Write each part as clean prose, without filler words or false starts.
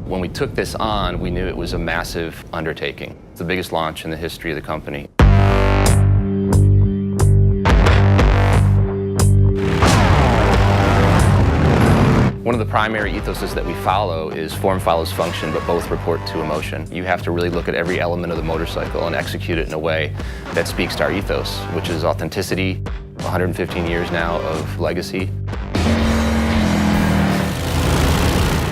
When we took this on, we knew it was a massive undertaking. It's the biggest launch in the history of the company. One of the primary ethoses that we follow is form follows function, but both report to emotion. You have to really look at every element of the motorcycle and execute it in a way that speaks to our ethos, which is authenticity, 115 years now of legacy.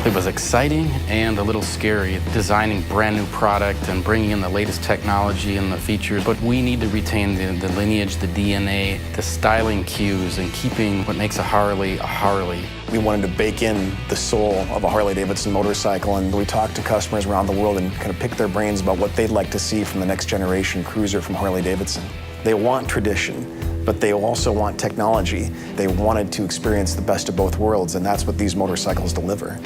It was exciting and a little scary, designing brand new product and bringing in the latest technology and the features, but we need to retain the lineage, the DNA, the styling cues, and keeping what makes a Harley a Harley. We wanted to bake in the soul of a Harley-Davidson motorcycle, and we talked to customers around the world and kind of picked their brains about what they'd like to see from the next generation cruiser from Harley-Davidson. They want tradition, but they also want technology. They wanted to experience the best of both worlds, and that's what these motorcycles deliver.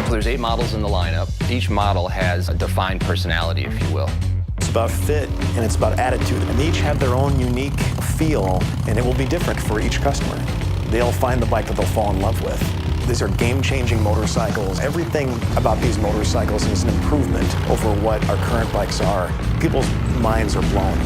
So there's 8 models in the lineup. Each model has a defined personality, if you will. It's about fit and it's about attitude, and they each have their own unique feel, and it will be different for each customer. They'll find the bike that they'll fall in love with. These are game-changing motorcycles. Everything about these motorcycles is an improvement over what our current bikes are. People's minds are blown.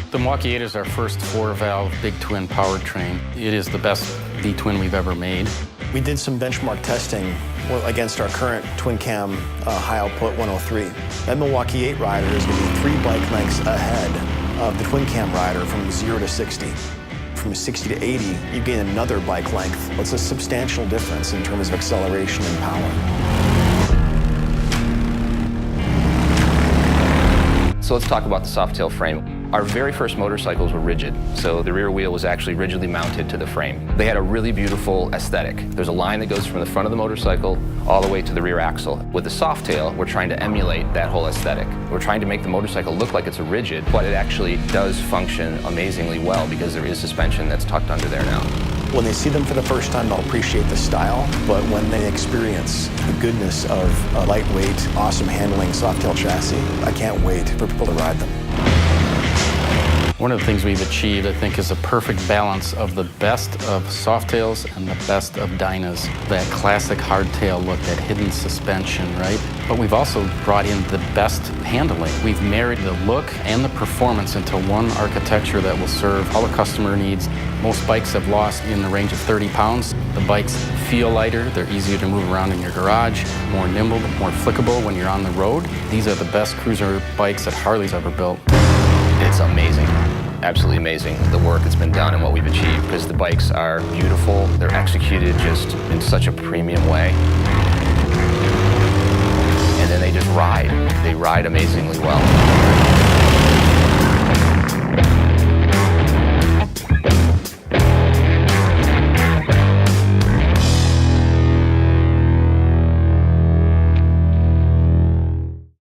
The Milwaukee 8 is our first 4-valve big twin powertrain. It is the best V-twin we've ever made. We did some benchmark testing against our current twin cam high output 103. That Milwaukee 8 rider is going to be 3 bike lengths ahead of the twin cam rider from 0 to 60. From 60 to 80, you gain another bike length. It's a substantial difference in terms of acceleration and power. So let's talk about the Softail frame. Our very first motorcycles were rigid, so the rear wheel was actually rigidly mounted to the frame. They had a really beautiful aesthetic. There's a line that goes from the front of the motorcycle all the way to the rear axle. With the Softail, we're trying to emulate that whole aesthetic. We're trying to make the motorcycle look like it's a rigid, but it actually does function amazingly well because there is suspension that's tucked under there now. When they see them for the first time, they'll appreciate the style, but when they experience the goodness of a lightweight, awesome handling Softail chassis, I can't wait for people to ride them. One of the things we've achieved, I think, is a perfect balance of the best of Softails and the best of Dynas. That classic hardtail look, that hidden suspension, right? But we've also brought in the best handling. We've married the look and the performance into one architecture that will serve all the customer needs. Most bikes have lost in the range of 30 pounds. The bikes feel lighter, they're easier to move around in your garage, more nimble, more flickable when you're on the road. These are the best cruiser bikes that Harley's ever built. It's amazing, absolutely amazing, the work that's been done and what we've achieved, because the bikes are beautiful, they're executed just in such a premium way. And then they just ride. They ride amazingly well.